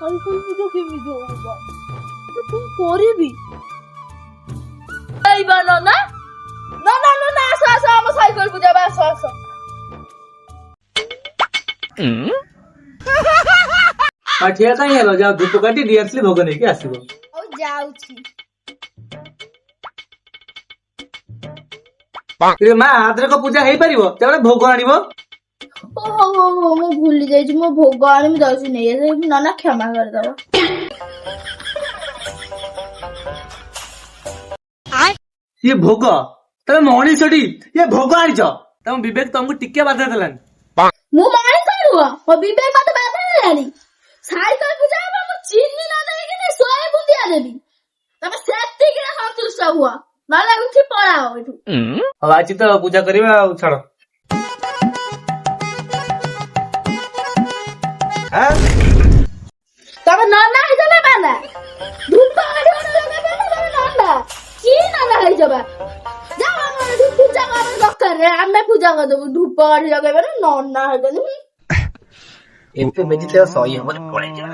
Cycle ପୂଜା କେମିତି ହବ? ତୁ କରିବି ଏଇବା ନନା ଆସ ଆମ ସାଇକେଲ ପୂଜା ବା ଆସ। ଠିଆ କାହିଁ ହେଲ ଯାଅ ଧୂପ କାଟି ଦେଇ ଆସିଲେ ଭୋଗ ନେଇକି ଆସିବ। ହଉ ଯାଉଛି। ମା ଆଦ୍ରକ ପୂଜା ହେଇପାରିବ ତାପରେ ଭୋଗ ଆଣିବ। ହଉ ମୁଁ ଭୁଲି ଯାଇଛି, ମୋ ଭୋଗ ଆଣି ମୁଁ ଯାଉଛି ନେଇ ଆସିବି। ନନା କ୍ଷମା କରିଦବ। ଇଏ ଭୋଗ ତମେ ମଣିଷଟି, ଇଏ ଭୋଗ ଆଣିଛ। ତମ ବିବେକ ତମକୁ ଟିକେ ବାଧା ଦେଲାନି। ମୁଁ ମଣିଷ ନୁହଁ, ମୋ ବିବେକ ମତେ ବାଧା ଦେଲାନି। ସାଇକେଲ ପୂଜା ହବ, ମୁଁ ଚିନି ନ ଦେଇକି 100 ବୁନ୍ଦିଆ ଦେବି। ତମେ ସେତିକିରେ ସନ୍ତୁଷ୍ଟ ହୁଅ, ନହେଲେ ଉଠି ପଳାଅ ଏଠୁ। ହଉ ଆଜି ତ ପୂଜା କରିବା ଆଉ ଛାଡ। ତମେ ନନା ହେଇଛ ନା ମାନା? ଧୂପ କାଠି ଲଗେଇବ ନା ତମେ ନନା? କି ନନା ହେଇଛ ବା? ଯାଅ ଆମର ଏଠି ପୂଜା କରିବା ଦରକାର, ଆମେ ପୂଜା କରିଦବୁ। ଧୂପ କାଠି ଲଗେଇବ ନା ନନା ହେଇଛନ୍ତି। ଏମିତି ମେଜିଥିଲେ ସହି ହବନି, ପଳେଇ ଯିବା।